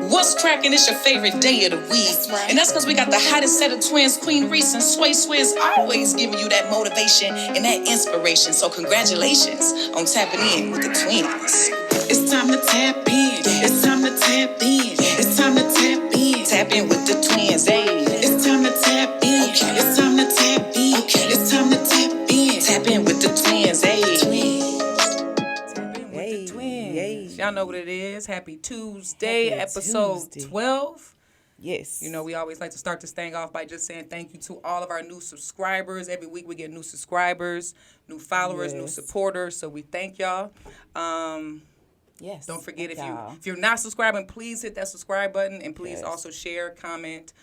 What's cracking? It's your favorite day of the week. And that's because we got the hottest set of twins, Queen Reese and Sway Swizz, always giving you that motivation and that inspiration. So congratulations on tapping in with the twins. It's time to tap in. It's time to tap in. It's time to tap in. Tap in with the twins, hey. It's time to tap in. Okay. It's time to tap in. Okay. It's time to tap in. Tap in with the twins, hey. Tap in with the twins. Y'all know what it is. Happy Tuesday, episode 12. Yes. You know, we always like to start this thing off by just saying thank you to all of our new subscribers. Every week we get new subscribers, new followers, new supporters. So we thank y'all. Yes. Don't forget if you're not subscribing, please hit that subscribe button and please also share, comment.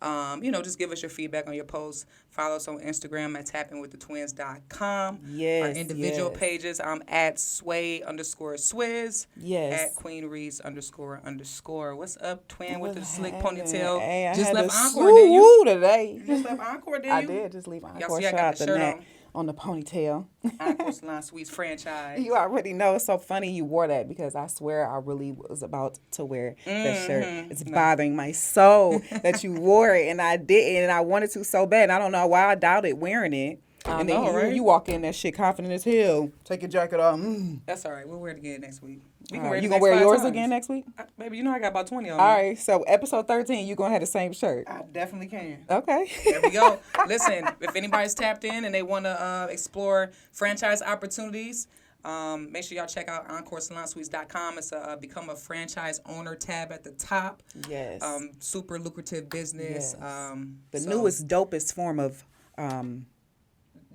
Just give us your feedback on your posts. Follow us on Instagram at TapInWithTheTwins.com. Yes. Our individual pages. I'm at Sway_Swizz. Yes. At Queen Reese __. What's up, twin with the slick ponytail? Hey, I just had left Encore, didn't you? Today. You just left Encore, didn't you? I did just leave Encore. Y'all see I Shout got out the to shirt Nat on the ponytail. Encore Salon Suites franchise. You already know. It's so funny you wore that because I swear I really was about to wear that shirt. It's bothering my soul that you wore it and I didn't, and I wanted to so bad. And I don't know why I doubted wearing it. And then you walk in that shit confident as hell. Take your jacket off. That's all right. We'll wear it again next week. You going to wear yours again next week? Baby, you know I got about 20 on All me. right. So episode 13, you going to have the same shirt. I definitely can. Okay. There we go. Listen, if anybody's tapped in and they want to explore franchise opportunities, make sure y'all check out EncoreSalonSuites.com. It's a Become a Franchise Owner tab at the top. Yes. Super lucrative business. Yes. Newest, dopest form of...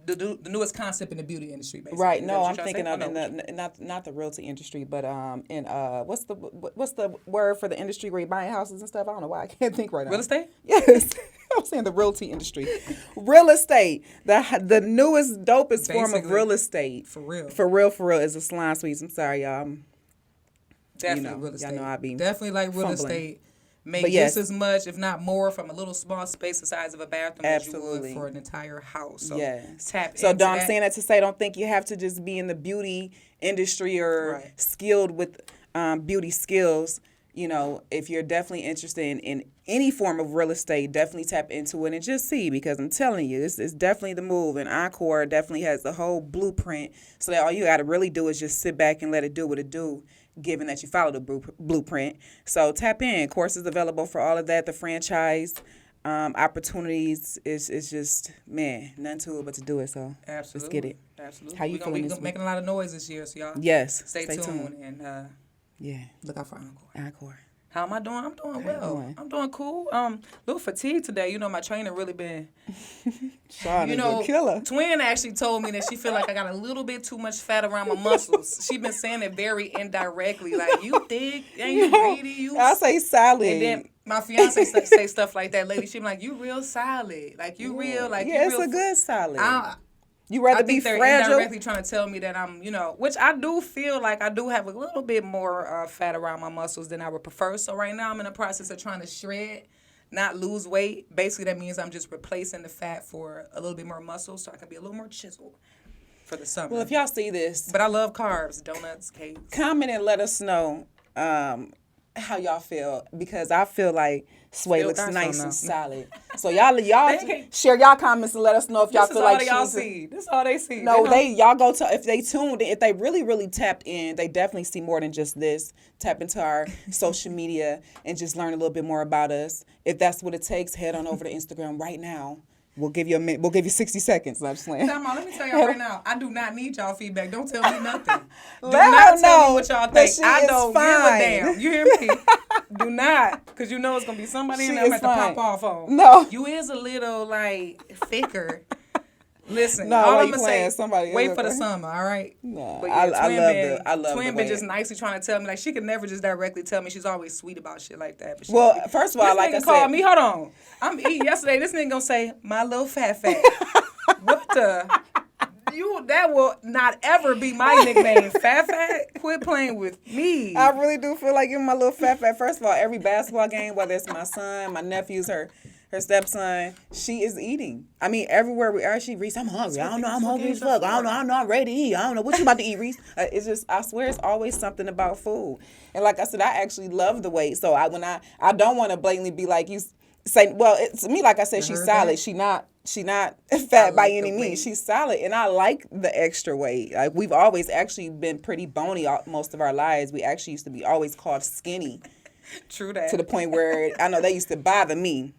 The newest concept in the beauty industry, basically. Right. No, I'm thinking of not the realty industry, but in what's the word for the industry where you're buying houses and stuff? I don't know why I can't think right now. Real estate? Yes. I'm saying the realty industry. Real estate. The newest, dopest form of real estate. For real. For real is a salon suites. I'm sorry, y'all. Definitely real estate. Y'all know I be definitely like real estate. Make just as much, if not more, from a little small space the size of a bathroom as you would for an entire house. So tap so into I'm that. saying that to say, don't think you have to just be in the beauty industry or skilled with beauty skills. You know, if you're definitely interested in any form of real estate, definitely tap into it and just see, because I'm telling you, it's definitely the move. And Encore definitely has the whole blueprint, so that all you got to really do is just sit back and let it do what it do, given that you follow the blueprint. So tap in. Courses available for all of that. The franchise opportunities is just, man, nothing to it but to do it. So absolutely, let's get it. Absolutely. How you feeling? We're making a lot of noise this year, so y'all stay tuned and look out for Encore. How am I doing? I'm doing well. I'm doing cool. A little fatigued today. You know, my trainer really been. Sean is a killer. Twin actually told me that she feel like I got a little bit too much fat around my muscles. She been saying it very indirectly, like, you thick, ain't you greedy? I say solid. And then my fiance say stuff like that lately. She be like, you real solid, like you real, like yeah, you it's real a good solid. You rather be fragile? They're indirectly trying to tell me that I'm, which I do feel like I do have a little bit more fat around my muscles than I would prefer. So right now I'm in the process of trying to shred, not lose weight. Basically, that means I'm just replacing the fat for a little bit more muscle so I can be a little more chiseled for the summer. Well, if y'all see this. But I love carbs, donuts, cakes. Comment and let us know how y'all feel, because I feel like Sway looks nice and solid. So y'all share y'all comments and let us know if y'all feel like this is all they see. No, y'all go to, if they tuned in, if they really tapped in, they definitely see more than just this. Tap into our social media and just learn a little bit more about us. If that's what it takes, head on over to Instagram right now. We'll give you 60 seconds. I'm just playing. Let me tell y'all right now. I do not need y'all feedback. Don't tell me nothing. Do Let not her tell know me what y'all think. I don't give fine. a damn. You hear me? Do not, because you know it's gonna be somebody in there at the pop off on. No, you is a little like thicker. Listen, no, all I'm gonna say, somebody wait for the summer, all right? No, but I love Twin the been just nicely trying to tell me, like, she could never just directly tell me. She's always sweet about shit like that. But well, first of all, this like nigga I called said, me. Hold on, I'm eating yesterday. This nigga gonna say my little fat. What the? That will not ever be my nickname. Fat. Quit playing with me. I really do feel like giving my little fat. First of all, every basketball game, whether it's my son, my nephews, her stepson, she is eating. I mean, everywhere we are, she, Reese, I'm hungry. I don't know, I'm hungry as fuck. I don't know, I'm ready to eat. I don't know what you about to eat, Reese. It's just, I swear, it's always something about food. And like I said, I actually love the weight. So I don't want to blatantly be like you say. Well, to me, like I said, she's solid. She not fat by any means. She's solid, and I like the extra weight. Like we've always actually been pretty bony most of our lives. We actually used to be always called skinny. True that. To the point where I know they used to bother me.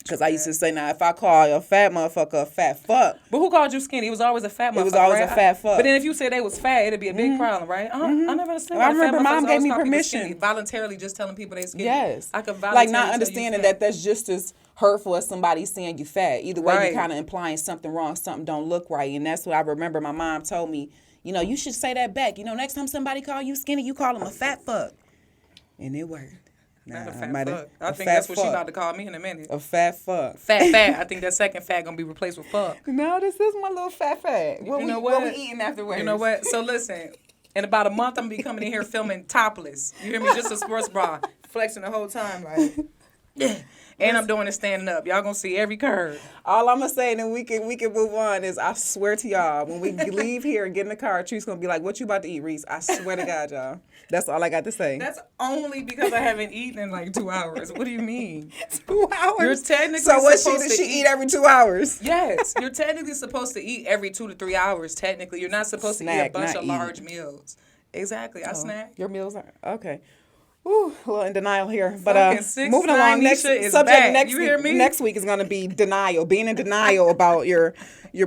Because I used to say, now, if I call a fat motherfucker a fat fuck. But who called you skinny? It was always a fat motherfucker, It was always right? a fat fuck. But then if you said they was fat, it'd be a big problem, right? I never understood. I remember Mom gave me permission. Voluntarily just telling people they skinny. Yes. I could voluntarily like not understanding that that's just as hurtful as somebody saying you fat. Either way, you're kind of implying something wrong, something don't look right. And that's what I remember my mom told me, you should say that back. Next time somebody call you skinny, you call them a fat fuck. And it worked. Not a fat fuck. I think that's what she about to call me in a minute. A fat fuck. Fat. I think that second fat gonna be replaced with fuck. No, this is my little fat. What we eating afterwards? You know what? So listen, in about a month I'm gonna be coming in here filming topless. You hear me? Just a sports bra, flexing the whole time like. And I'm doing it standing up. Y'all gonna see every curve. All I'm gonna say, and then we can move on. Is I swear to y'all, when we leave here and get in the car, Tree's gonna be like, "What you about to eat, Reese?" I swear to God, y'all. That's all I got to say. That's only because I haven't eaten in like 2 hours. What do you mean? 2 hours. You're technically so what? supposed She eat every 2 hours. Yes, you're technically supposed to eat every 2 to 3 hours. Technically, you're not supposed to eat a bunch of large meals. Exactly. I snack. Your meals are okay. Ooh, a little in denial here. But moving along, next subject next you hear me? Next week is going to be denial, being in denial about your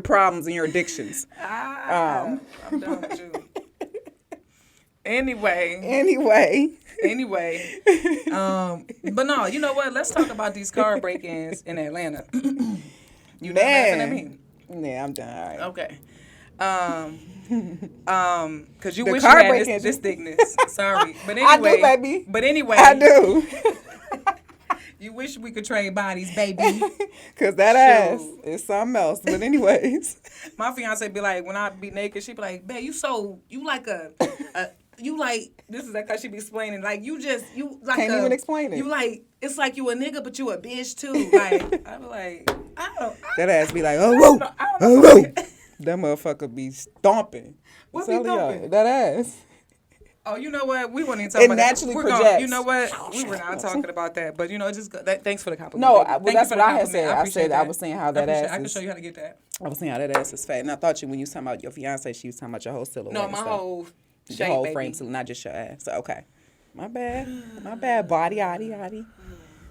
problems and your addictions. I'm done with you. Anyway. But no, you know what? Let's talk about these car break-ins in Atlanta. You not laughing at me? Yeah, I'm done. All right. Okay. Because you the wish you had this thickness. Sorry. But anyway. I do, baby. But anyway. I do. You wish we could trade bodies, baby. Because that ass is something else. But anyways. My fiance be like, when I be naked, she be like, babe, you like this is like how she be explaining. Like, you like can't even explain it. You like, it's like you a nigga, but you a bitch too. Like, I be like, that ass be like, oh, whoa. That motherfucker be stomping. What be stomping? That ass. Oh, you know what? We won't even talk about that. It naturally projects. You know what? We were not talking about that. But, thanks for the compliment. No, that's what I had said. I was saying how that ass is. I can show you how to get that. I was saying how that ass is fat. And I thought when you was talking about your fiance, she was talking about your whole silhouette. No, my whole shape, your whole baby. frame, so not just your ass. So, okay. My bad. Body, yaddy.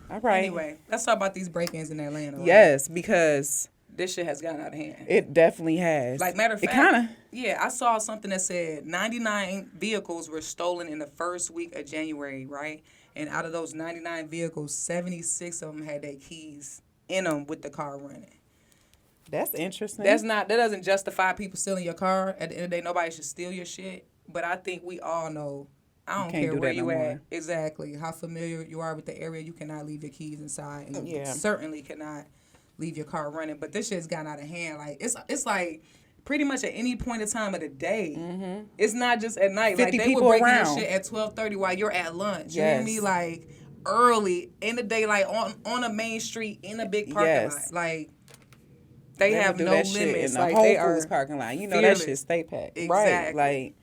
All right. Anyway, let's talk about these break-ins in Atlanta. Right? Yes, because this shit has gotten out of hand. It definitely has. Like, matter of fact, it kind of. Yeah, I saw something that said 99 vehicles were stolen in the first week of January, right? And out of those 99 vehicles, 76 of them had their keys in them with the car running. That's interesting. That doesn't justify people stealing your car. At the end of the day, nobody should steal your shit. But I think we all know. I don't care where you at. Exactly. How familiar you are with the area, you cannot leave your keys inside. And you certainly cannot leave your car running. But this shit's gotten out of hand. Like, it's like pretty much at any point in time of the day. Mm-hmm. It's not just at night. 50 like, they people would break around. your shit at 12:30 while you're at lunch. You hear me? Like, early in the day, like on a main street in a big parking lot. Like, they have no limits. In the like, Whole they Foods are parking lot. You know fearless. that shit stay packed. Exactly. Right. Like.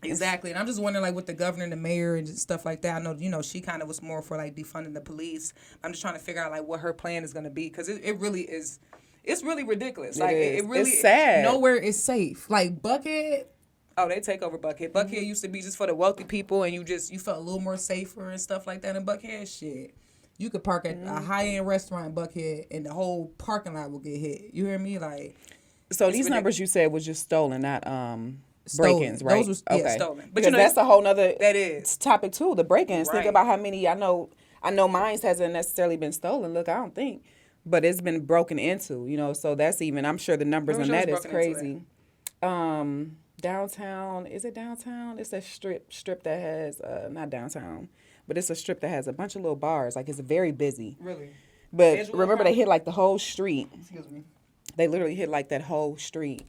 Exactly. And I'm just wondering, like, with the governor and the mayor and stuff like that, I know, she kind of was more for, like, defunding the police. I'm just trying to figure out, like, what her plan is going to be. Because it really is. It's really ridiculous. Like, it really it's sad. Nowhere is safe. Like, Buckhead. Oh, they take over Buckhead. Buckhead used to be just for the wealthy people, and you felt a little more safer and stuff like that in Buckhead. Shit. You could park at a high-end restaurant in Buckhead, and the whole parking lot will get hit. You hear me? Like, so these numbers you said was just stolen, not break-ins, right? Those were stolen. But because that's a whole nother that topic too. The break-ins. Right. Think about how many I know mine hasn't necessarily been stolen. Look, I don't think, but it's been broken into. So that's even. I'm sure the numbers on that is crazy. Downtown, is it downtown? It's a strip that has not downtown, but it's a strip that has a bunch of little bars. Like, it's very busy. Really. But remember, they hit like the whole street. Excuse me. They literally hit like that whole street.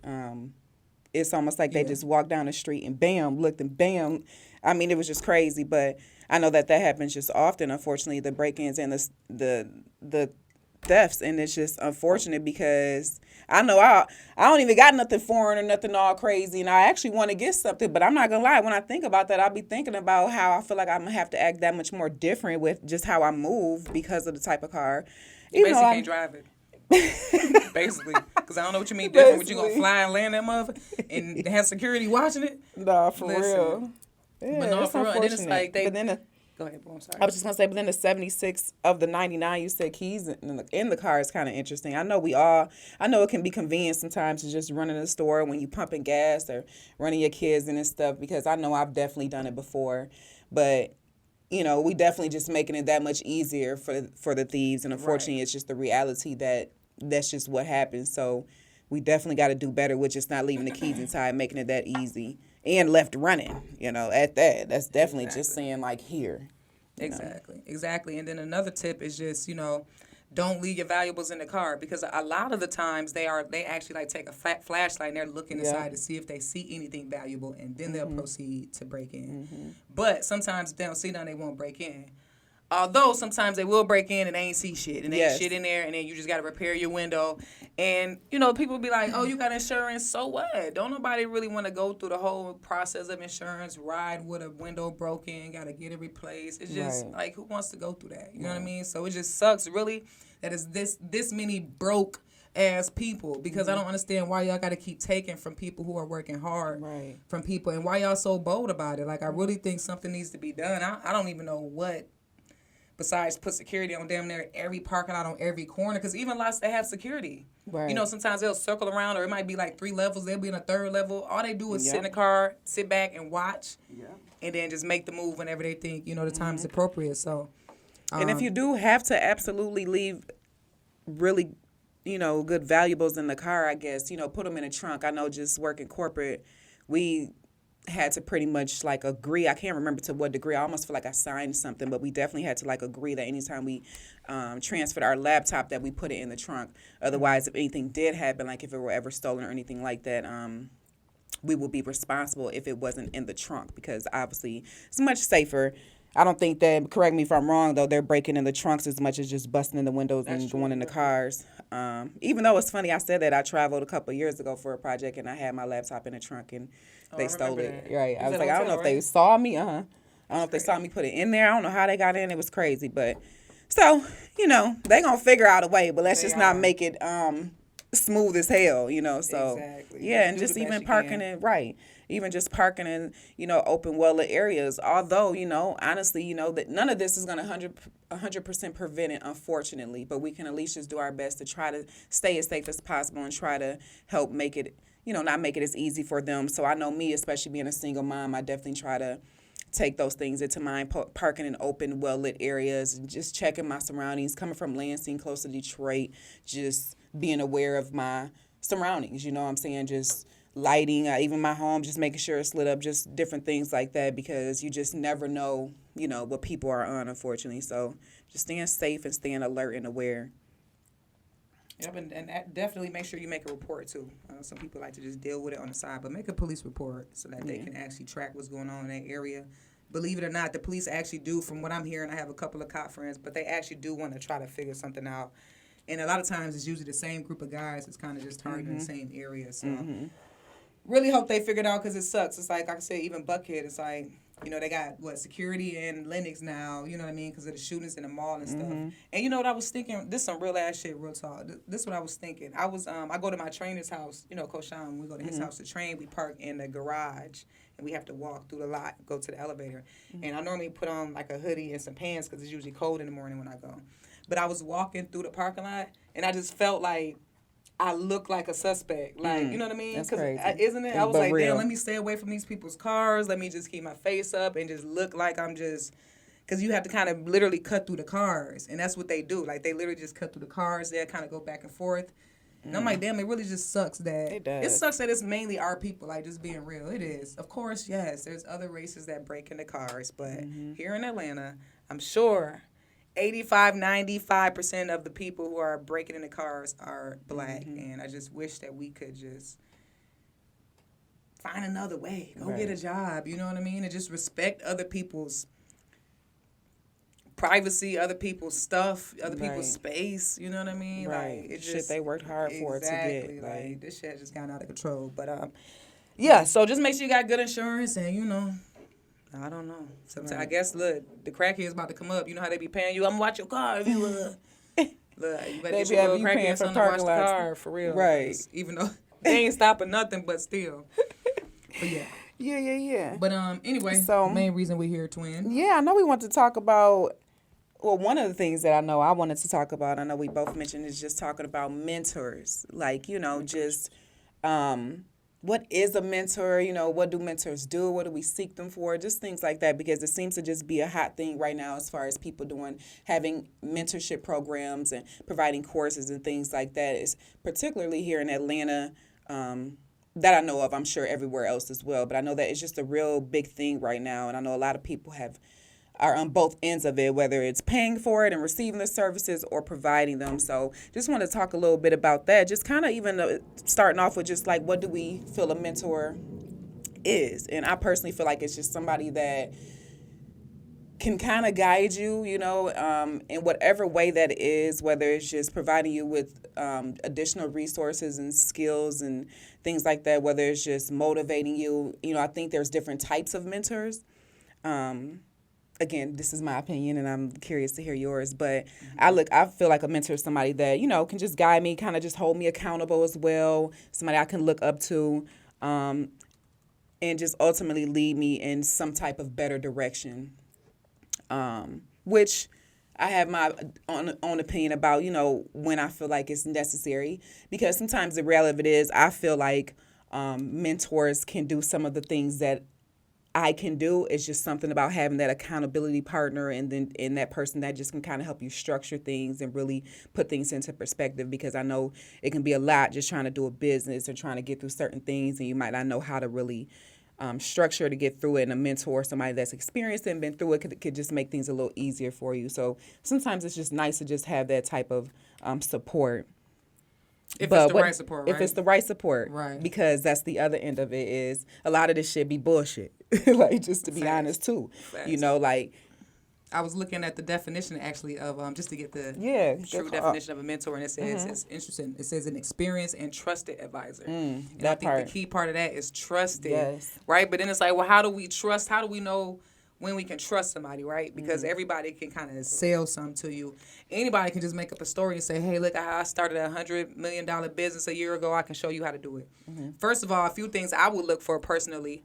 It's almost like they just walked down the street and bam, looked and bam. I mean, it was just crazy. But I know that happens just often. Unfortunately, the break-ins and the thefts, and it's just unfortunate because I know I don't even got nothing foreign or nothing all crazy, and I actually want to get something, but I'm not gonna lie, when I think about that, I'll be thinking about how I feel like I'm gonna have to act that much more different with just how I move because of the type of car. You basically can't drive it. Basically, because I don't know what you mean different. What you gonna fly and land that motherfucker and have security watching it? Nah, for real. Yeah, but no, for real. And then it's like they. But then go ahead, boy. I'm sorry. I was just gonna say, but then the 76 of the 99 you said keys in the car is kind of interesting. I know it can be convenient sometimes to just run in the store when you pumping gas or running your kids in and stuff, because I know I've definitely done it before, but we definitely just making it that much easier for the thieves, and unfortunately, It's just the reality that's just what happens. So we definitely got to do better with just not leaving the keys inside, making it that easy. And left running, at that. That's definitely just saying, like, here. Exactly. And then another tip is just, don't leave your valuables in the car, because a lot of the times they actually like take a flashlight and they're looking inside to see if they see anything valuable, and then they'll proceed to break in. But sometimes if they don't see nothing, they won't break in. Although sometimes they will break in and they ain't see shit, and they ain't shit in there, and then you just got to repair your window. And, people be like, oh, you got insurance, so what? Don't nobody really want to go through the whole process of insurance, ride with a window broken, got to get it replaced. It's just, like, who wants to go through that? You know what I mean? So it just sucks, really, that it's this many broke ass people, because I don't understand why y'all got to keep taking from people who are working hard from people, and why y'all so bold about it. Like, I really think something needs to be done. I don't even know what. Besides, put security on damn near every parking lot on every corner, because even lots that have security. Right. Sometimes they'll circle around, or it might be like 3 levels. They'll be in a 3rd level. All they do is sit in the car, sit back and watch, and then just make the move whenever they think, the time is appropriate. So, and if you do have to absolutely leave really, good valuables in the car, I guess, put them in a trunk. I know just working corporate, we had to pretty much like agree. I can't remember to what degree. I almost feel like I signed something, but we definitely had to like agree that anytime we transferred our laptop, that we put it in the trunk. Otherwise, if anything did happen, like if it were ever stolen or anything like that, we would be responsible if it wasn't in the trunk, because obviously it's much safer. I don't think that, correct me if I'm wrong, though, they're breaking in the trunks as much as just busting in the windows and going in the cars. Even though it's funny, I said that I traveled a couple of years ago for a project, and I had my laptop in the trunk, and they stole it. Right. I was like, I don't know if they saw me. I don't know if they saw me put it in there. I don't know how they got in. It was crazy. But so, they going to figure out a way, but let's just not make it smooth as hell, So, yeah, and just even parking it, right. Even just parking in, open, well-lit areas. Although, honestly, that none of this is going to 100% prevent it, unfortunately. But we can at least just do our best to try to stay as safe as possible and try to help make it, not make it as easy for them. So I know me, especially being a single mom, I definitely try to take those things into mind, parking in open, well-lit areas, and just checking my surroundings. Coming from Lansing, close to Detroit, just being aware of my surroundings, what I'm saying? Just lighting, even my home, just making sure it's lit up, just different things like that, because you just never know, what people are on, unfortunately. So just staying safe and staying alert and aware. Yep, and definitely make sure you make a report, too. Some people like to just deal with it on the side, but make a police report so that they can actually track what's going on in that area. Believe it or not, the police actually do, from what I'm hearing, I have a couple of cop friends, but they actually do want to try to figure something out. And a lot of times it's usually the same group of guys. It's kind of just targeting the same area. So really hope they figure it out, because it sucks. It's like I said, even Buckhead, it's like, they got, security in Lenox now, you know what I mean, because of the shootings in the mall and stuff. And you know what I was thinking? This is some real ass shit, real talk. This is what I was thinking. I go to my trainer's house, Coach Sean, when we go to his house to train, we park in the garage, and we have to walk through the lot, go to the elevator. And I normally put on like a hoodie and some pants, because it's usually cold in the morning when I go. But I was walking through the parking lot, and I just felt like I look like a suspect. Like, you know what I mean? That's crazy. Isn't it? I was like, real. damn, let me stay away from these people's cars. Let me just keep my face up and just look like I'm just... Because you have to kind of literally cut through the cars. And that's what they do. Like, they literally just cut through the cars. They kind of go back and forth. And I'm like, damn, it really just sucks that... It does. It sucks that it's mainly our people, like, just being real. It is. Of course, yes, there's other races that break into cars. But here in Atlanta, I'm sure... 95% of the people who are breaking into cars are black, and I just wish that we could just find another way. Go get a job, you know what I mean? And just respect other people's privacy, other people's stuff, other people's space. You know what I mean? Right. Like, it just shit they worked hard for to exactly. get. Like, this shit just got out of control. But yeah. So just make sure you got good insurance, and I don't know. Sometimes I guess look, the crackheads about to come up. You know how they be paying you? I'm gonna watch your car if you look, you better get your little crackheads on to watch the car for real. Right. Even though they ain't stopping nothing, but still. But yeah. Yeah. But anyway, So, main reason we're here, twin. Yeah, I know we want to talk about. Well, one of the things that I know I wanted to talk about, I know we both mentioned, is just talking about mentors. Like, just what is a mentor? What do mentors do? What do we seek them for? Just things like that, because it seems to just be a hot thing right now as far as people having mentorship programs and providing courses and things like that. It's particularly here in Atlanta. That I know of. I'm sure everywhere else as well. But I know that it's just a real big thing right now. And I know a lot of people are on both ends of it, whether it's paying for it and receiving the services or providing them. So just want to talk a little bit about that. Just kind of even starting off with just like, what do we feel a mentor is? And I personally feel like it's just somebody that can kind of guide you, in whatever way that is, whether it's just providing you with additional resources and skills and things like that, whether it's just motivating you. I think there's different types of mentors. Again, this is my opinion, and I'm curious to hear yours. But I feel like a mentor is somebody that, can just guide me, kind of just hold me accountable as well, somebody I can look up to, and just ultimately lead me in some type of better direction. Which I have my own opinion about, when I feel like it's necessary. Because sometimes the reality of it is I feel like mentors can do some of the things that I can do. It's just something about having that accountability partner and that person that just can kind of help you structure things and really put things into perspective, because I know it can be a lot just trying to do a business or trying to get through certain things, and you might not know how to really structure to get through it. And a mentor, somebody that's experienced and been through it, could just make things a little easier for you. So sometimes it's just nice to just have that type of support. If it's the right support, right? If it's the right support. Right. Because that's the other end of it, is a lot of this shit be bullshit. Like, just to be honest, too. Facts. Like... I was looking at the definition, actually, of just to get the true definition of a mentor, and it says, it's interesting, it says an experienced and trusted advisor. And I think the key part of that is trusted, right? But then it's like, well, how do we trust? How do we know when we can trust somebody, right? Because everybody can kind of sell something to you. Anybody can just make up a story and say, hey, look, I started a $100 million business a year ago. I can show you how to do it. First of all, a few things I would look for personally,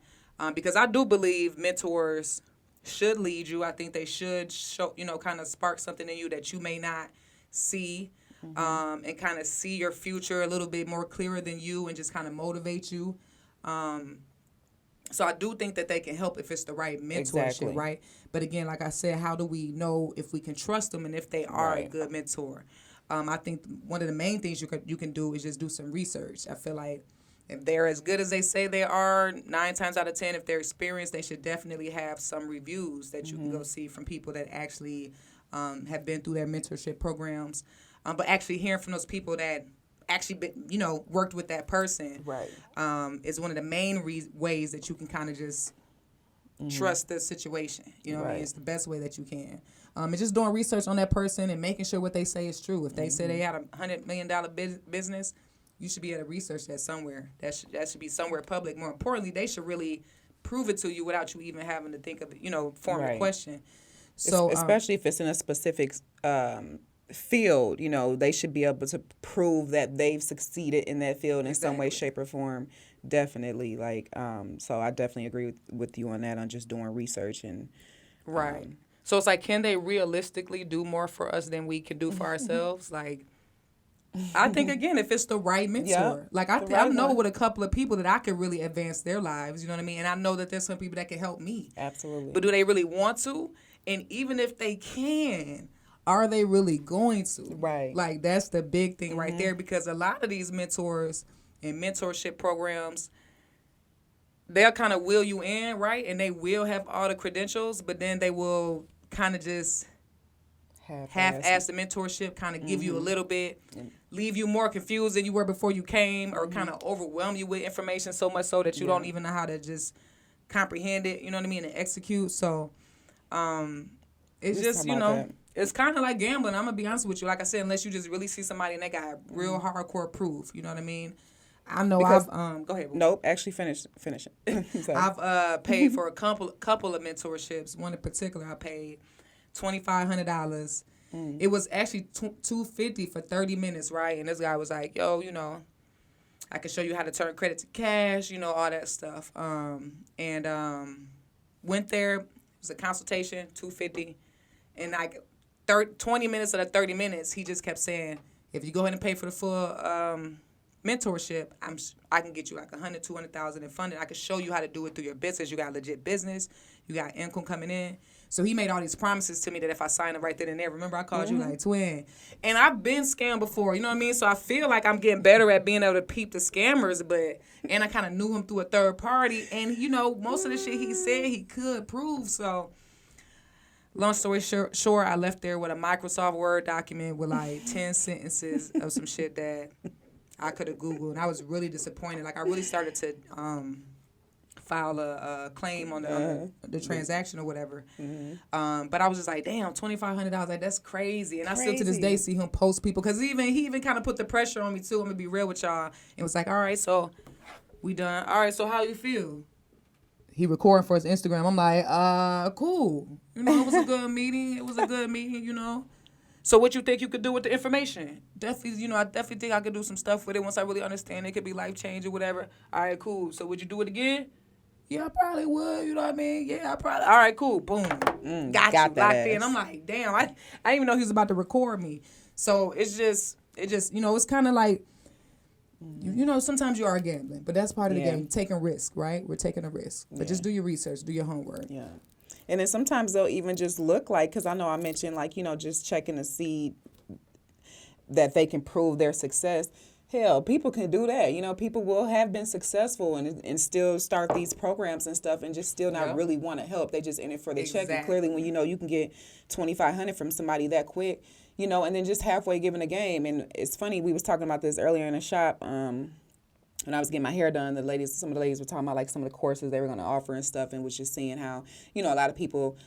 because I do believe mentors should lead you. I think they should show, kind of spark something in you that you may not see, and kind of see your future a little bit more clearer than you, and just kind of motivate you. So I do think that they can help if it's the right mentorship, right? But again, like I said, how do we know if we can trust them and if they are a good mentor? I think one of the main things you can do is just do some research. I feel like if they're as good as they say they are, 9 times out of 10, if they're experienced, they should definitely have some reviews that you can go see from people that actually have been through their mentorship programs. But actually hearing from those people that actually been, worked with that person, is one of the main ways that you can kind of just trust the situation. You know what I mean? It's the best way that you can. And just doing research on that person and making sure what they say is true. If they say they had a $100 million business, you should be able to research that somewhere. That should be somewhere public. More importantly, they should really prove it to you without you even having to think of it, form a question. So especially if it's in a specific field, they should be able to prove that they've succeeded in that field in some way, shape, or form. Definitely. So I definitely agree with you on that, on just doing research and So it's like, can they realistically do more for us than we can do for ourselves? I think, again, if it's the right mentor. I know with a couple of people that I could really advance their lives, you know what I mean? And I know that there's some people that can help me. Absolutely. But do they really want to? And even if they can, are they really going to? Right. That's the big thing right there, because a lot of these mentors and mentorship programs, they'll kind of wheel you in, right? And they will have all the credentials, but then they will kind of just half-ass the mentorship, kind of give you a little bit, leave you more confused than you were before you came, or kind of overwhelm you with information so much so that you don't even know how to just comprehend it, you know what I mean, and execute. So It's just, it's kind of like gambling. I'm going to be honest with you. Like I said, unless you just really see somebody and they got real hardcore proof. You know what I mean? I know go ahead. Nope, actually finish it. I've paid for a couple of mentorships. One in particular, I paid $2,500. It was actually $250 for 30 minutes, right? And this guy was like, yo, I can show you how to turn credit to cash, all that stuff. Went there. It was a consultation, $250. And like 20 minutes of the 30 minutes, he just kept saying, if you go ahead and pay for the full mentorship, I can get you like $100,000, $200,000 in funding. I can show you how to do it through your business. You got legit business. You got income coming in. So he made all these promises to me that if I sign it right then and there, remember I called you like twin. And I've been scammed before, you know what I mean? So I feel like I'm getting better at being able to peep the scammers, and I kind of knew him through a third party. And, most of the shit he said he could prove. So long story short, I left there with a Microsoft Word document with like 10 sentences of some shit that I could have Googled. And I was really disappointed. Like I really started to file a claim on the transaction or whatever. But I was just like, damn, $2,500, like that's crazy. And I still to this day see him post people, because he even kind of put the pressure on me too. I'm gonna be real with y'all. It was like, all right, so we done. All right, so how you feel? He recording for his Instagram. I'm like, cool. It was a good meeting. So what you think you could do with the information? Definitely, I definitely think I could do some stuff with it once I really understand it. Could be life-changing, whatever. All right, cool. So would you do it again? Yeah, I probably would. You know what I mean? Yeah, I probably. All right, cool. Boom. Got you. Locked in. I'm like, damn, I didn't even know he was about to record me. So it just, it's kind of like, sometimes you are gambling, but that's part of the game. Taking risk, right? We're taking a risk. But just do your research, do your homework. Yeah. And then sometimes they'll even just look like, because I know I mentioned like, just checking to see that they can prove their success. Hell, people can do that. People will have been successful and still start these programs and stuff and just still not really want to help. They just in it for the check. And clearly when you can get $2,500 from somebody that quick, and then just halfway giving a game. And it's funny, we was talking about this earlier in the shop. When I was getting my hair done, some of the ladies were talking about like some of the courses they were going to offer and stuff, and was just seeing how, a lot of people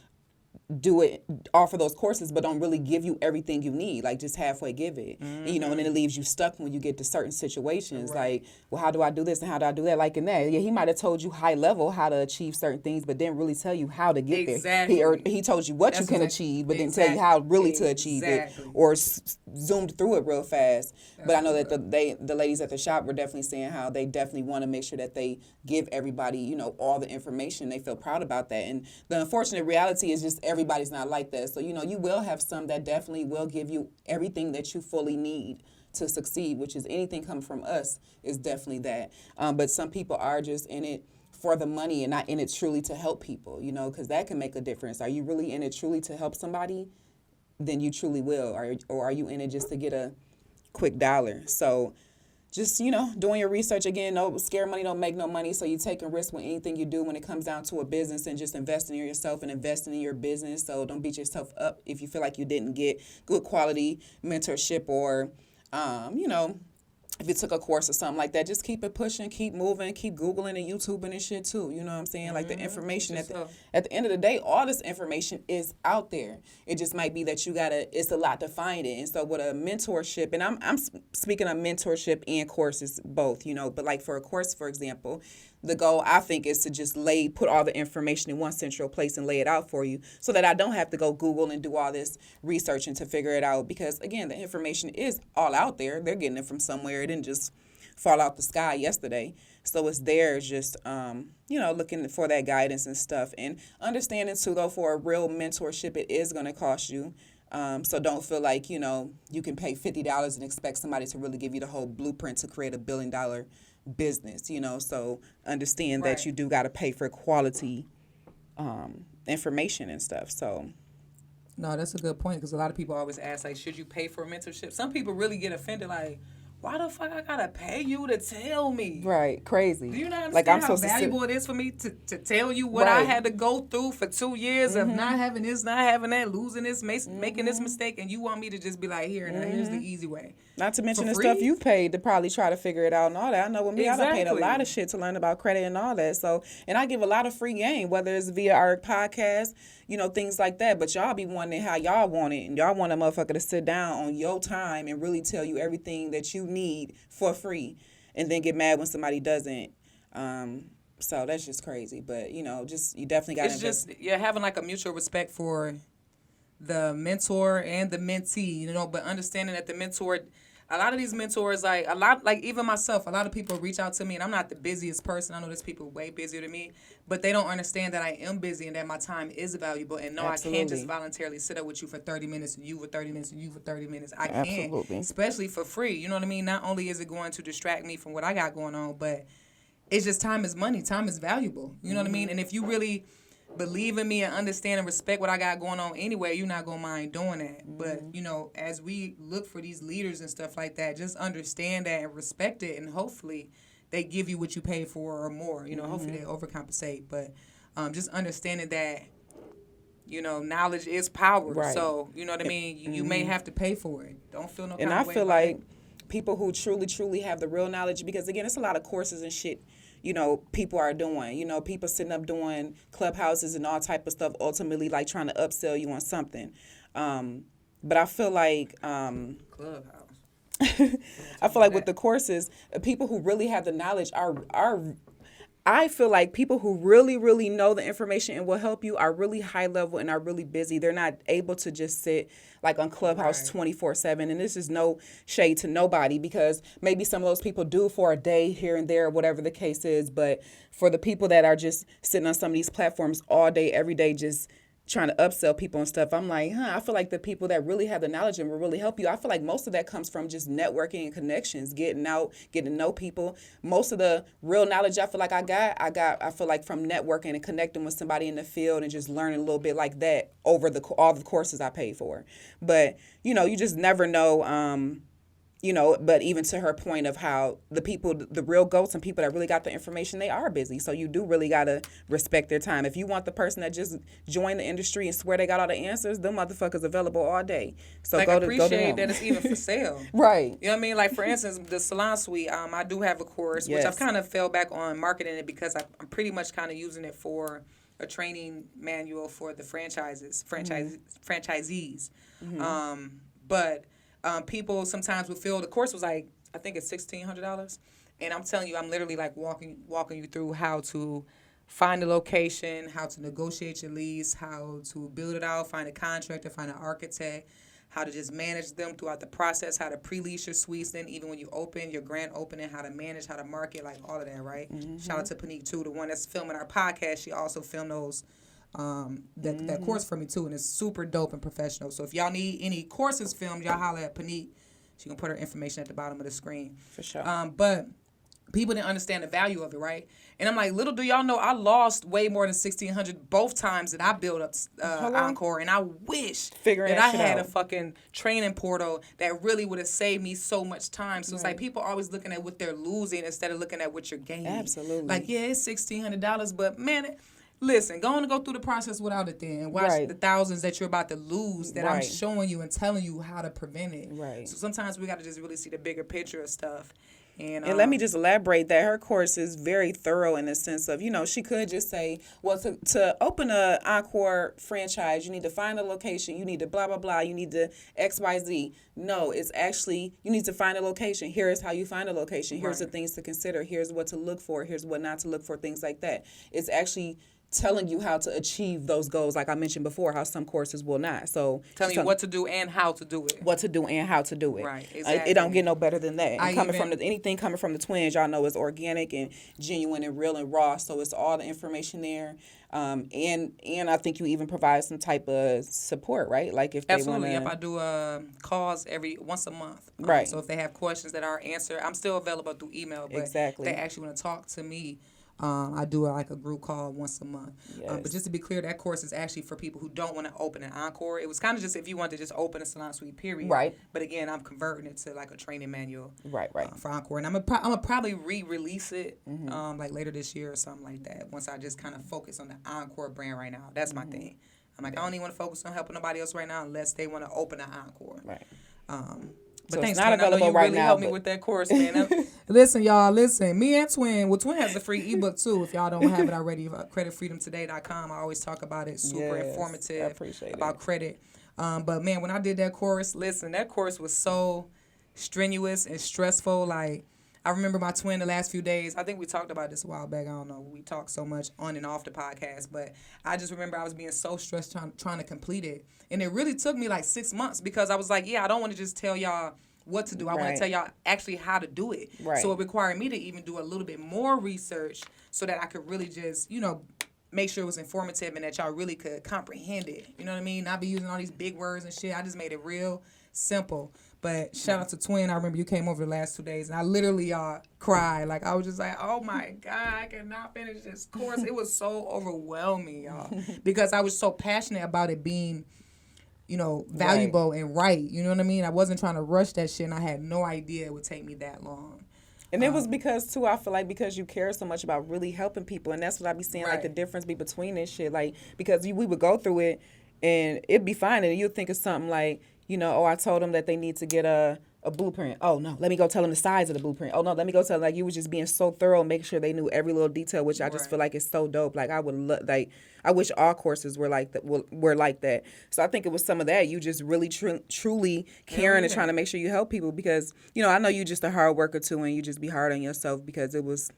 offer those courses but don't really give you everything you need, like just halfway give it. And then it leaves you stuck when you get to certain situations. Like, well, how do I do this and how do I do that? Like in that, he might have told you high level how to achieve certain things but didn't really tell you how to get there. He told you what you can achieve but didn't tell you how really to achieve it, or zoomed through it real fast. But I know that the ladies at the shop were definitely saying how they definitely want to make sure that they give everybody all the information. They feel proud about that. And the unfortunate reality is just everybody's not like that. So, you will have some that definitely will give you everything that you fully need to succeed, which is anything coming from us is definitely that. But some people are just in it for the money and not in it truly to help people, because that can make a difference. Are you really in it truly to help somebody? Then you truly will. Or are you in it just to get a quick dollar? So just, doing your research. Again, no scare money don't make no money. So you taking risk with anything you do when it comes down to a business, and just investing in yourself and investing in your business. So don't beat yourself up if you feel like you didn't get good quality mentorship or, if you took a course or something like that. Just keep it pushing, keep moving, keep Googling and YouTubing and shit too. You know what I'm saying? Like the information at the end of the day, all this information is out there. It just might be that it's a lot to find it. And so with a mentorship, and I'm speaking of mentorship and courses both, but like for a course, for example, the goal, I think, is to just put all the information in one central place and lay it out for you so that I don't have to go Google and do all this researching to figure it out. Because, again, the information is all out there. They're getting it from somewhere. It didn't just fall out the sky yesterday. So it's there, just, looking for that guidance and stuff. And understanding, too, though, for a real mentorship, it is going to cost you. So don't feel like, you can pay $50 and expect somebody to really give you the whole blueprint to create $1 billion business, so understand that you do got to pay for quality information and stuff. So no, that's a good point, because a lot of people always ask, like, should you pay for a mentorship? Some people really get offended, like, why the fuck I gotta pay you to tell me? Right, crazy. Do you not understand like I'm how supposed valuable it is for me to tell you what I had to go through for 2 years of not having this, not having that, losing this, making this mistake, and you want me to just be like, here, now here's the easy way. Not to mention For the stuff free? you've paid to probably try to figure it out and all that. I know with me, I done paid a Exactly. lot of shit to learn about credit and all that. So, and I give a lot of free game, whether it's via our podcast, things like that. But y'all be wanting it how y'all want it. And y'all want a motherfucker to sit down on your time and really tell you everything that you need for free. And then get mad when somebody doesn't. So that's just crazy. But, you definitely got to It's just, you're having like a mutual respect for the mentor and the mentee, but understanding that the mentor, a lot of these mentors, like even myself, a lot of people reach out to me, and I'm not the busiest person. I know there's people way busier than me, but they don't understand that I am busy and that my time is valuable. And no, Absolutely. I can't just voluntarily sit up with you for 30 minutes and you for 30 minutes and you for 30 minutes. I can't, Absolutely. especially for free. You know what I mean? Not only is it going to distract me from what I got going on, but it's just time is money. Time is valuable. You know what I mean? And if you really believe in me and understand and respect what I got going on anyway, you're not going to mind doing that. But, as we look for these leaders and stuff like that, just understand that and respect it. And hopefully they give you what you pay for or more. Hopefully they overcompensate. But just understanding that, knowledge is power. Right. So, you know what I mean? You may have to pay for it. Don't feel no kind And of I way feel about like it. people who truly have the real knowledge, because again, it's a lot of courses and shit, people are doing, people sitting up doing clubhouses and all type of stuff, ultimately like trying to upsell you on something. But I feel like, Clubhouse. I feel like with the courses, people who really have the knowledge I feel like people who really know the information and will help you are really high level and are really busy. They're not able to just sit like on Clubhouse 24/7. And this is no shade to nobody, because maybe some of those people do for a day here and there, whatever the case is. But for the people that are just sitting on some of these platforms all day, every day, just trying to upsell people and stuff, I'm like, I feel like the people that really have the knowledge and will really help you, I feel like most of that comes from just networking and connections, getting out, getting to know people. Most of the real knowledge I feel like I feel like from networking and connecting with somebody in the field and just learning a little bit like that over all the courses I paid for. But, you just never know, but even to her point of how the people, the real goats and people that really got the information, they are busy. So you do really got to respect their time. If you want the person that just joined the industry and swear they got all the answers, them motherfuckers available all day. So like, go to appreciate them. that it's even for sale. Right. You know what I mean? Like, for instance, the Salon Suite, I do have a course, which I've kind of fell back on marketing it because I'm pretty much kind of using it for a training manual for the franchisees. But people sometimes would feel the course was like, I think it's $1,600. And I'm telling you, I'm literally like walking you through how to find a location, how to negotiate your lease, how to build it out, find a contractor, find an architect, how to just manage them throughout the process, how to pre-lease your suites, then even when you open your grand opening, how to manage, how to market, like all of that, right? Mm-hmm. Shout out to Panique too, the one that's filming our podcast. She also filmed those that course for me too, and it's super dope and professional. So if y'all need any courses filmed, y'all holler at Panique. She can put her information at the bottom of the screen. For sure. But people didn't understand the value of it, right? And I'm like, little do y'all know, I lost way more than $1,600 both times that I built up Encore, and I wish that I had a fucking training portal that really would have saved me so much time. So it's like people always looking at what they're losing instead of looking at what you're gaining. Absolutely. Like, yeah, it's $1,600, but man, listen, go through the process without it then. And watch the thousands that you're about to lose that I'm showing you and telling you how to prevent it. Right. So sometimes we got to just really see the bigger picture of stuff. And let me just elaborate that her course is very thorough in the sense of, she could just say, well, to open a Encore franchise, you need to find a location, you need to blah, blah, blah, you need to XYZ. No, it's actually, you need to find a location. Here is how you find a location. Here's the things to consider. Here's what to look for. Here's what not to look for, things like that. It's actually telling you how to achieve those goals, like I mentioned before, how some courses will not. So telling you what to do and how to do it. What to do and how to do it. Right, exactly. It don't get no better than that. And anything coming from the twins, y'all know is organic and genuine and real and raw. So it's all the information there. And I think you even provide some type of support, right? Like if they absolutely. want Yep, I do calls once a month. Right. So if they have questions that are answered, I'm still available through email. But exactly. they actually want to talk to me. I do like a group call once a month. Yes. But just to be clear, that course is actually for people who don't want to open an Encore. It was kind of just if you want to just open a salon suite, period. Right. But again, I'm converting it to like a training manual. Right. For Encore, and I'm gonna probably re-release it like later this year or something like that. Once I just kind of focus on the Encore brand right now. That's my thing. I'm like, I don't even want to focus on helping nobody else right now unless they want to open an Encore. Right. But So thanks, it's not Twin. I know available you right really now, helped me but- with that course, man. Listen, y'all, listen. Me and Twin, well, Twin has the free ebook too. If y'all don't have it already, creditfreedomtoday.com. I always talk about it. Super Yes, informative I appreciate about it. credit. But man, when I did that course, listen, that course was so strenuous and stressful. Like, I remember my twin the last few days. I think we talked about this a while back. I don't know. We talked so much on and off the podcast. But I just remember I was being so stressed trying to complete it. And it really took me like 6 months because I was like, yeah, I don't want to just tell y'all what to do. I want Right. to tell y'all actually how to do it. Right. So it required me to even do a little bit more research so that I could really just, make sure it was informative and that y'all really could comprehend it. You know what I mean? Not be using all these big words and shit. I just made it real simple. But shout out to Twin. I remember you came over the last 2 days and I literally cried. Like, I was just like, oh my God, I cannot finish this course. It was so overwhelming, y'all. Because I was so passionate about it being, valuable and right. You know what I mean? I wasn't trying to rush that shit and I had no idea it would take me that long. And it was because, too, I feel like because you care so much about really helping people. And that's what I be seeing, like, the difference be between this shit. Like, because we would go through it and it'd be fine. And you'd think of something like, I told them that they need to get a blueprint. Oh, no, let me go tell them the size of the blueprint. Oh, no, let me go tell them. Like, you was just being so thorough, making sure they knew every little detail, which I just feel like is so dope. Like, I wish all courses were like that. Were like that. So I think it was some of that. You just really truly caring and trying to make sure you help people because, I know you just a hard worker too and you just be hard on yourself because it was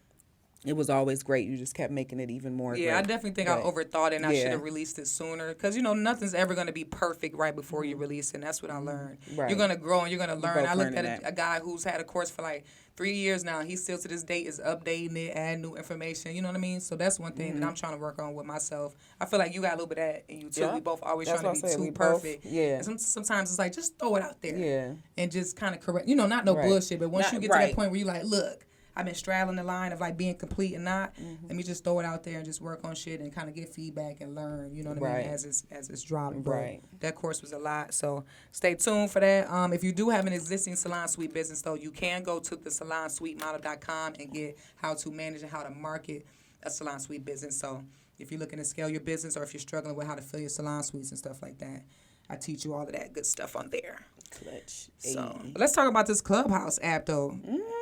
always great. You just kept making it even more great. I definitely think I overthought it and I should have released it sooner. Because, nothing's ever going to be perfect right before you release it. And that's what I learned. Right. You're going to grow and you're going to learn. I looked at a guy who's had a course for like 3 years now. He still to this date is updating it, adding new information. You know what I mean? So that's one thing that I'm trying to work on with myself. I feel like you got a little bit of that in you too. Yeah. We both always trying to be too perfect. And sometimes it's like, just throw it out there. Yeah. And just kind of correct. Not bullshit. But once you get to that point where you're like, look, I've been straddling the line of like being complete and not. Let me just throw it out there and just work on shit and kind of get feedback and learn. You know what I mean? As it's dropping. Right. That course was a lot. So stay tuned for that. If you do have an existing salon suite business though, you can go to the salonsuitemodel.com and get how to manage and how to market a salon suite business. So if you're looking to scale your business or if you're struggling with how to fill your salon suites and stuff like that, I teach you all of that good stuff on there. Clutch. So let's talk about this Clubhouse app though.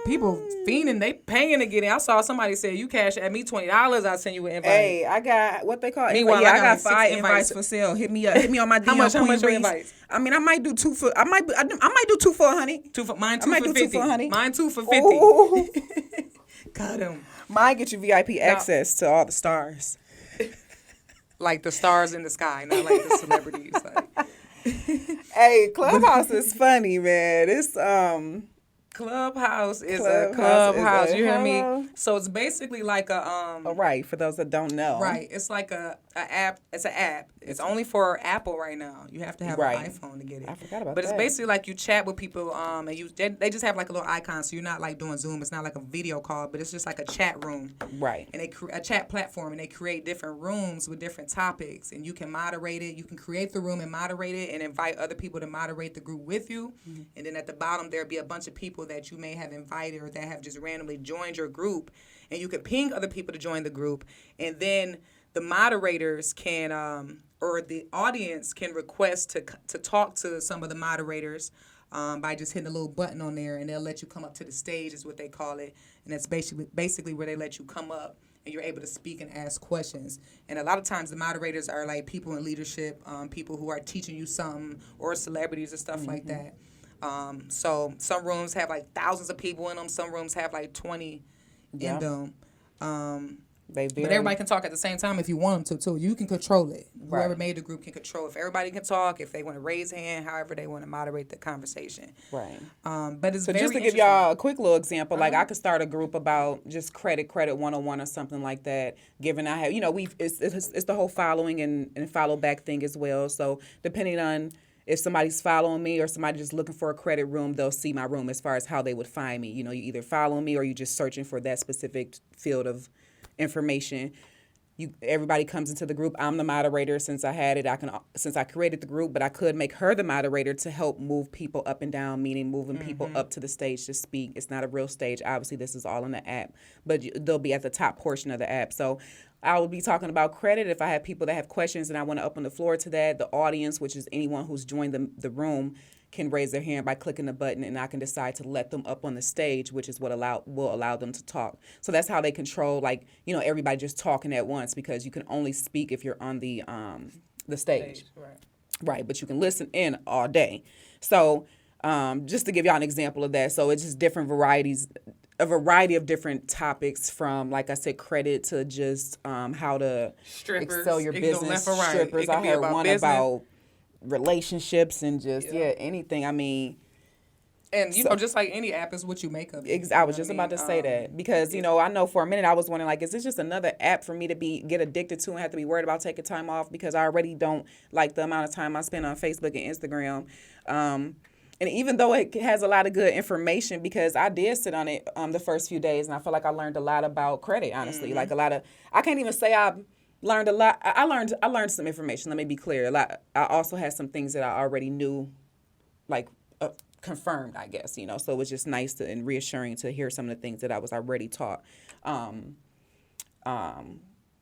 People fiending, they paying to get in. I saw somebody say you cash at me $20, I'll send you an invite. Hey, I got what they call. Meanwhile, I got like 5 invites for sale. Hit me up. Hit me on my DM. How much are invites? I mean, I might do 2 for. I might do 2 for $100. Mine 2 for 50. Mine 2 for 50. Ooh. Got him. Mine get you VIP access to all the stars. Like the stars in the sky, not like the celebrities. Like. Hey, Clubhouse is funny, man. It's Clubhouse is a clubhouse. You hear me? So it's basically like right, for those that don't know. Right. It's like a app. It's an app. It's only for Apple right now. You have to have an iPhone to get it. I forgot about that. But it's basically like you chat with people and they just have like a little icon, so you're not like doing Zoom. It's not like a video call, but it's just like a chat room. Right. And a chat platform, and they create different rooms with different topics, and you can moderate it. You can create the room and moderate it, and invite other people to moderate the group with you. Mm-hmm. And then at the bottom there'll be a bunch of people that you may have invited or that have just randomly joined your group, and you can ping other people to join the group, and then the moderators can or the audience can request to talk to some of the moderators by just hitting a little button on there, and they'll let you come up to the stage is what they call it, and that's basically where they let you come up and you're able to speak and ask questions. And a lot of times the moderators are like people in leadership, people who are teaching you something, or celebrities and stuff like that. So some rooms have like thousands of people in them. Some rooms have like 20 in them. But everybody can talk at the same time if you want them to, too. You can control it. Right. Whoever made the group can control. If everybody can talk, if they want to raise hand, however they want to moderate the conversation. Right. But it's so very just to give y'all a quick little example, like I could start a group about just credit 101 or something like that. Given I have, it's the whole following and follow back thing as well. So depending on if somebody's following me or somebody just looking for a credit room, they'll see my room as far as how they would find me. You either follow me or you just searching for that specific field of information. Everybody comes into the group. I'm the moderator since I had it. Since I created the group, but I could make her the moderator to help move people up and down, meaning moving people up to the stage to speak. It's not a real stage. Obviously, this is all in the app, but they'll be at the top portion of the app. So I will be talking about credit. If I have people that have questions and I want to open the floor to that, the audience, which is anyone who's joined the room, can raise their hand by clicking the button, and I can decide to let them up on the stage, which is what will allow them to talk. So that's how they control, like, everybody just talking at once, because you can only speak if you're on the stage. Right, but you can listen in all day. So just to give y'all an example of that, so it's just different varieties, a variety of different topics, from, like I said, credit to just how to excel your business. Strippers, I heard one about relationships and just anything. I mean, and just like any app is what you make of it. I was just about to say that, because I know for a minute I was wondering, like, is this just another app for me to get addicted to and have to be worried about taking time off, because I already don't like the amount of time I spend on Facebook and Instagram. And even though it has a lot of good information, because I did sit on it the first few days, and I feel like I learned a lot about credit, honestly. Like I can't even say I learned a lot. I learned some information. Let me be clear. A lot. I also had some things that I already knew, like confirmed, I guess. So it was just nice and reassuring to hear some of the things that I was already taught.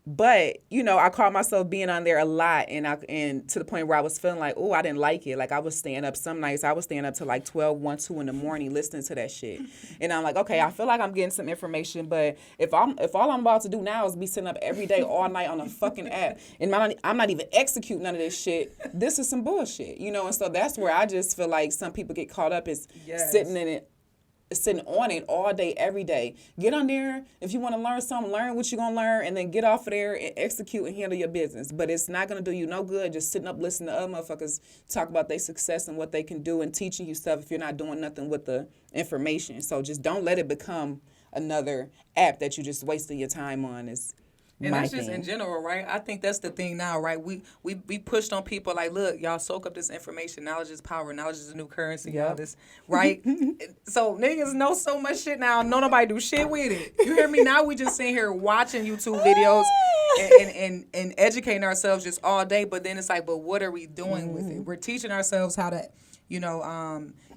But I caught myself being on there a lot, and to the point where I was feeling like, oh, I didn't like it. Like, I was staying up some nights. I was staying up to like 12, 1, 2 in the morning listening to that shit. And I'm like, okay, I feel like I'm getting some information, but if all I'm about to do now is be sitting up every day all night on a fucking app, and I'm not even executing none of this shit, this is some bullshit, And so that's where I just feel like some people get caught up is sitting on it all day, every day. Get on there. If you want to learn something, learn what you're going to learn, and then get off of there and execute and handle your business. But it's not going to do you no good just sitting up listening to other motherfuckers talk about their success and what they can do and teaching you stuff if you're not doing nothing with the information. So just don't let it become another app that you just wasting your time on. And that's just in general, right? I think that's the thing now, right? We pushed on people like, look, y'all soak up this information. Knowledge is power. Knowledge is a new currency. All this, right? So niggas know so much shit now. No nobody do shit with it. You hear me? Now we just sitting here watching YouTube videos and educating ourselves just all day. But then it's like, but what are we doing with it? We're teaching ourselves how to,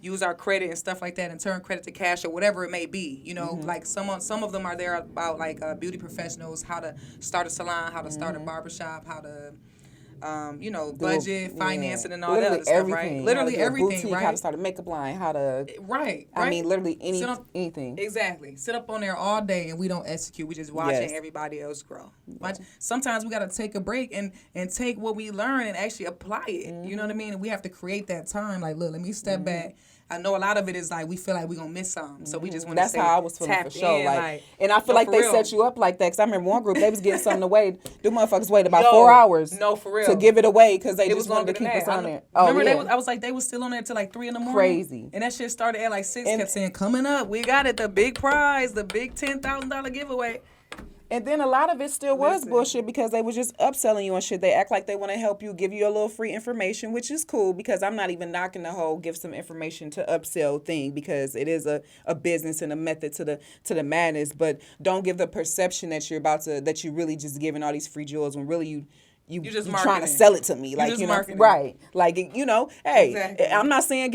use our credit and stuff like that, and turn credit to cash or whatever it may be. Like some of them are there about like beauty professionals, how to start a salon, how to start a barbershop, how to budget, financing, and all that other stuff, right? Literally everything, boutique, right? How to start a makeup line, how to... Right. I mean, literally anything. Exactly. Sit up on there all day and we don't execute. We just watching everybody else grow. Sometimes we got to take a break and take what we learn and actually apply it. You know what I mean? And we have to create that time. Like, look, let me step back. I know a lot of it is like we feel like we're going to miss something. So we just want to That's how I was feeling for sure. In, and I feel like they set you up like that. Because I remember one group, they was getting something away. The motherfuckers waited about 4 hours. No, for real. To give it away because they just wanted to keep us on there. Remember, I was like, they was still on there till like 3 in the morning. Crazy. And that shit started at like 6. Kept saying, coming up, we got it. The big prize, the big $10,000 giveaway. And then a lot of it still was bullshit because they was just upselling you on shit. They act like they want to help you, give you a little free information, which is cool because I'm not even knocking the whole give some information to upsell thing because it is a business and a method to the madness. But don't give the perception that that you're really just giving all these free jewels when really you're trying to sell it to me, like right? Like hey, exactly. I'm not saying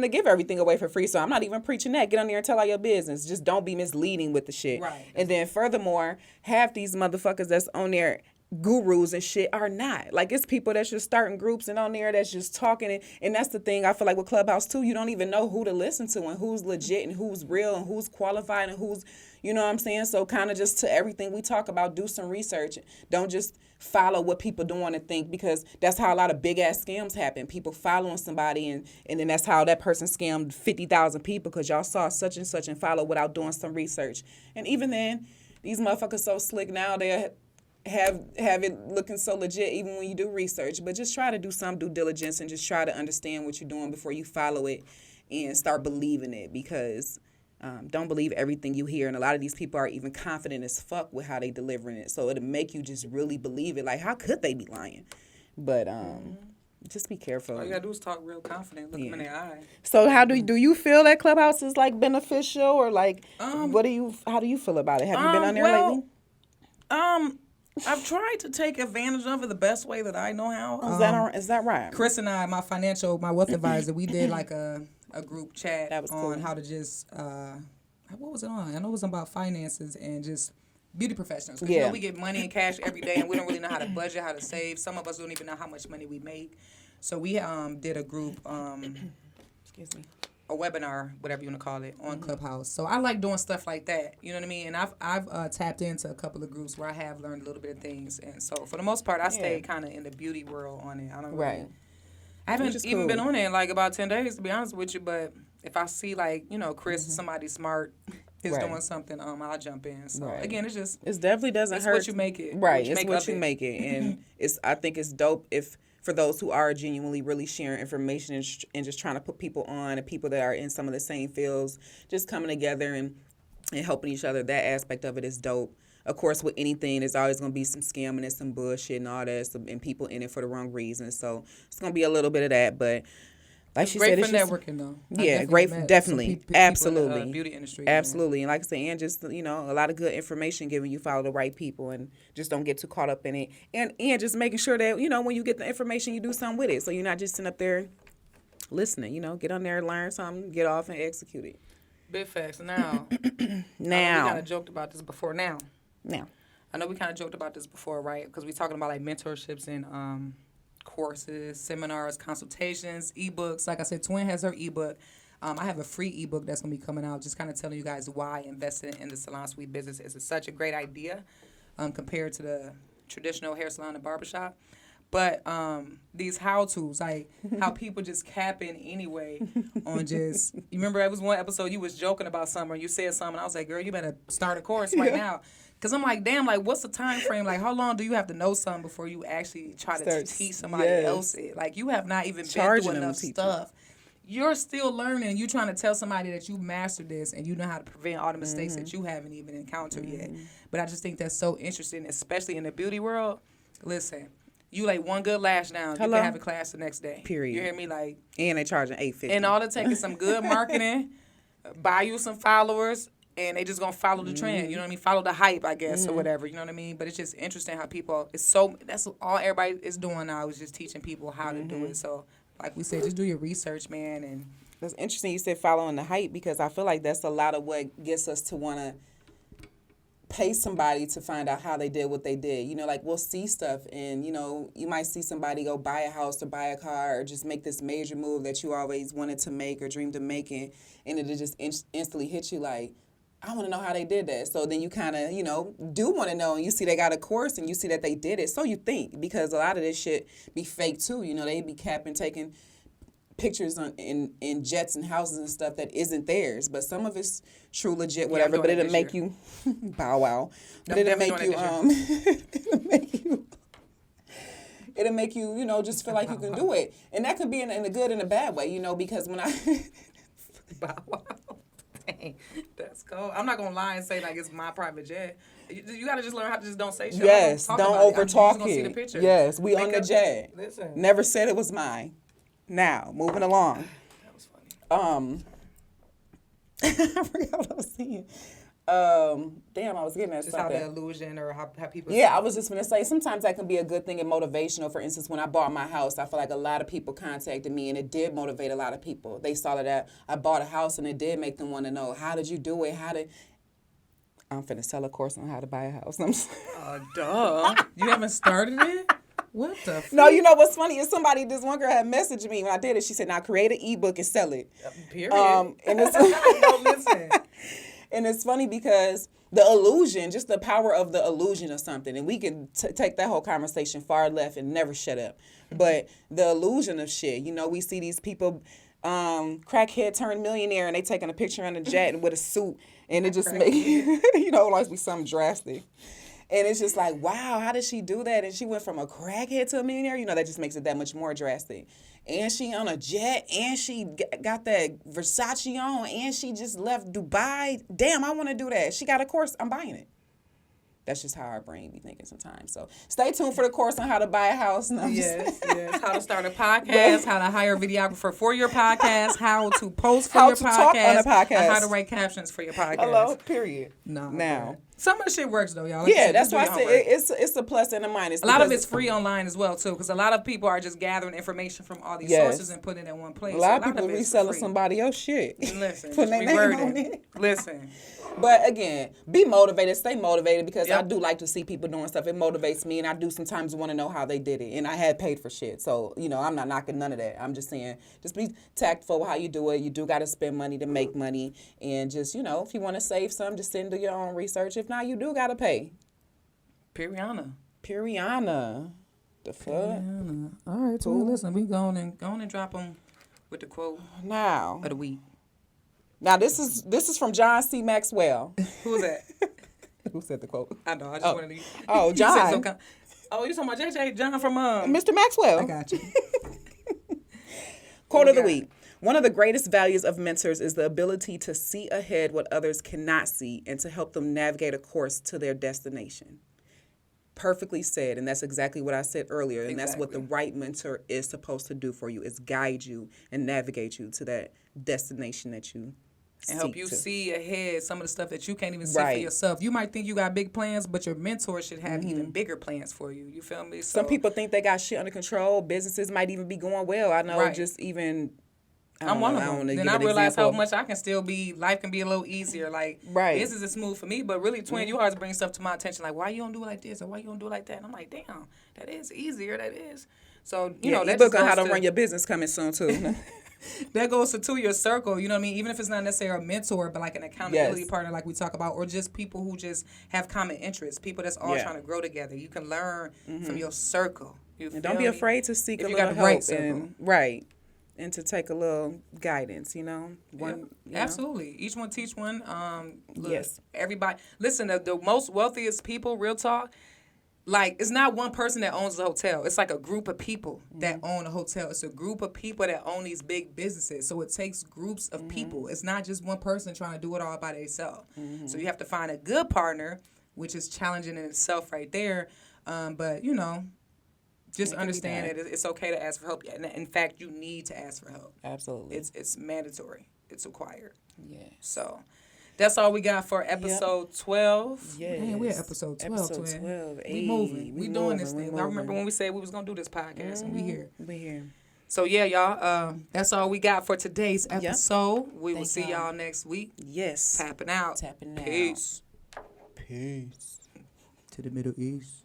to give everything away for free, so I'm not even preaching that. Get on there and tell all your business. Just don't be misleading with the shit. Right. And then furthermore, half these motherfuckers that's on there, gurus and shit, are not. Like, it's people that's just starting groups and on there that's just talking, and that's the thing I feel like with Clubhouse too. You don't even know who to listen to and who's legit and who's real and who's qualified and who's, you know what I'm saying? So kind of just to everything we talk about, do some research. Don't just follow what people doing and think, because that's how a lot of big ass scams happen. People following somebody and then that's how that person scammed 50,000 people because y'all saw such and such and follow without doing some research. And even then, these motherfuckers so slick now, they have it looking so legit even when you do research. But just try to do some due diligence and just try to understand what you're doing before you follow it and start believing it, because don't believe everything you hear. And a lot of these people are even confident as fuck with how they delivering it. So it'll make you just really believe it. Like, how could they be lying? But just be careful. All you gotta do is talk real confident, look them in the eye. So how do you feel that Clubhouse is like beneficial, or like how do you feel about it? Have you been on there lately? I've tried to take advantage of it the best way that I know how. Is that right? Chris and I, my wealth advisor, we did like a group chat That was on cool. how to just what was it on? I know it was about finances and just beauty professionals. 'Cause, you know, we get money and cash every day, and we don't really know how to budget, how to save. Some of us don't even know how much money we make. So we did a group, Excuse me. a webinar, whatever you want to call it, on Clubhouse. So I like doing stuff like that. You know what I mean? And I've tapped into a couple of groups where I have learned a little bit of things. And so for the most part, I stayed kind of in the beauty world on it. I don't really, I haven't even been on it in like about 10 days, to be honest with you. But if I see like, you know, Chris, somebody smart is doing something, I'll jump in. So again, it's just, it definitely doesn't hurt. It's what you make it. Right. It's what you make it. And I think it's dope for those who are genuinely really sharing information and just trying to put people on, and people that are in some of the same fields, just coming together and helping each other. That aspect of it is dope. Of course, with anything, there's always going to be some scamming and some bullshit and all that, and people in it for the wrong reasons. So it's going to be a little bit of that, but like she said, it's great for networking, though. Yeah, great, definitely, absolutely, in the, beauty industry, absolutely, and like I said, and just a lot of good information given. You follow the right people, and just don't get too caught up in it, and just making sure that when you get the information, you do something with it, so you're not just sitting up there listening. Get on there, learn something, get off, and execute it. Big facts. Now, we kind of joked about this before. Now, I know we kind of joked about this before, right? Because we're talking about like mentorships and courses, seminars, consultations, ebooks. Like I said, Twin has her ebook. I have a free ebook that's going to be coming out, just kind of telling you guys why investing in the salon suite business is such a great idea compared to the traditional hair salon and barbershop. But these how-tos, like how people just cap in anyway on just, you remember there was one episode you was joking about something, or you said something, I was like, girl, you better start a course right now. Because I'm like, damn, like, what's the time frame? Like, how long do you have to know something before you actually try to teach somebody else it? Like, you have not even been through enough stuff. You're still learning. You're trying to tell somebody that you mastered this and you know how to prevent all the mistakes that you haven't even encountered yet. But I just think that's so interesting, especially in the beauty world. Listen, you like one good lash down, you can have a class the next day. Period. You hear me? Like, and they charging $850. And all it takes is some good marketing, buy you some followers, and they just gonna follow the trend, you know what I mean? Follow the hype, I guess, or whatever, you know what I mean? But it's just interesting how people, that's all everybody is doing now, is just teaching people how to do it. So, like we said, just do your research, man. And that's interesting you said following the hype, because I feel like that's a lot of what gets us to want to pay somebody to find out how they did what they did. Like we'll see stuff and, you might see somebody go buy a house or buy a car or just make this major move that you always wanted to make or dreamed of making, and it'll just instantly hit you like, I want to know how they did that. So then you kind of, do want to know, and you see they got a course and you see that they did it. So you think, because a lot of this shit be fake too. They be capping, taking pictures in jets and houses and stuff that isn't theirs. But some of it's true, legit, whatever. But it'll make you, bow wow. But it'll make you, it'll make you, just feel like you can do it. And that could be in a good and a bad way, because when I, bow wow. Dang, that's cool. I'm not gonna lie and say like it's my private jet. You gotta just learn how to just don't say shit. Yes, don't over talk it. See the picture. Yes, we on the jet. Listen. Never said it was mine. Now, moving along. That was funny. I forgot what I was saying. Damn, I was getting at just something. How the illusion or how people. Yeah, I was just gonna say sometimes that can be a good thing and motivational. For instance, when I bought my house, I feel like a lot of people contacted me, and it did motivate a lot of people. They saw that I bought a house, and it did make them want to know, how did you do it? I'm finna sell a course on how to buy a house. Duh. You haven't started it? What the fuck? No, you know what's funny is this one girl had messaged me when I did it. She said, now create an ebook and sell it. Period. And it's, no, listen. And it's funny because the illusion, just the power of the illusion of something, and we can take that whole conversation far left and never shut up. But the illusion of shit, we see these people, crackhead turned millionaire, and they taking a picture on a jet and with a suit, and it just make like be something drastic. And it's just like, wow, how did she do that? And she went from a crackhead to a millionaire. That just makes it that much more drastic. And she on a jet, and she got that Versace on, and she just left Dubai. Damn, I want to do that. She got a course. I'm buying it. That's just how our brain be thinking sometimes. So stay tuned for the course on how to buy a house. No, yes. How to start a podcast, how to hire a videographer for your podcast, how to post for your podcast, talk on a podcast, and how to write captions for your podcast. Hello, period. No. Now. Okay. Some of the shit works though, y'all. Like that's why I said it's a plus and a minus. A lot of it's free online as well too, because a lot of people are just gathering information from all these sources and putting it in one place. A lot of people reselling somebody else shit. Listen, putting their name on it. Listen. But again, be motivated, stay motivated, because I do like to see people doing stuff. It motivates me, and I do sometimes want to know how they did it. And I had paid for shit, so I'm not knocking none of that. I'm just saying, just be tactful with how you do it. You do got to spend money to make money, and just if you want to save some, just send do your own research. If not, you do got to pay. Piriana. The fuck? Piriana. All right, so listen, we go on and drop them with the quote now of the week. Now this is from John C. Maxwell. Who was that? Who said the quote? I know. I just wanted to. Oh, John. You talking about JJ? John from Mr. Maxwell. I got you. Quote of the week. One of the greatest values of mentors is the ability to see ahead what others cannot see and to help them navigate a course to their destination. Perfectly said, and that's exactly what I said earlier, and that's what the right mentor is supposed to do for you, is guide you and navigate you to that destination that you and help you see ahead some of the stuff that you can't even see for yourself. You might think you got big plans, but your mentor should have even bigger plans for you. You feel me? So, some people think they got shit under control. Businesses might even be going well. I know just even... I'm one of them. Then I realize how much I can still be, life can be a little easier. Like, this isn't smooth for me, but really, twin, you always bring stuff to my attention. Like, why you don't do it like this? Or why you don't do it like that? And I'm like, damn, that is easier. That is. So, that ebook on how to run your business coming soon, too. That goes to your circle, you know what I mean? Even if it's not necessarily a mentor, but like an accountability partner like we talk about, or just people who just have common interests, people that's all trying to grow together. You can learn from your circle. And don't be afraid to seek a little help. And to take a little guidance, Absolutely. Each one teach one. Everybody. Listen, the most wealthiest people, real talk, like, it's not one person that owns the hotel. It's like a group of people that own a hotel. It's a group of people that own these big businesses. So it takes groups of people. It's not just one person trying to do it all by themselves. So you have to find a good partner, which is challenging in itself right there. But, just understand that it's okay to ask for help. In fact, you need to ask for help. Absolutely. It's mandatory. It's required. Yeah. So that's all we got for episode 12. Yes. Man, we're at episode 12. Episode 12. We moving. We doing this thing. I remember when we said we was going to do this podcast, and we here. We here. So, yeah, y'all, that's all we got for today's episode. We will see y'all next week. Yes. Tapping out. Peace. To the Middle East.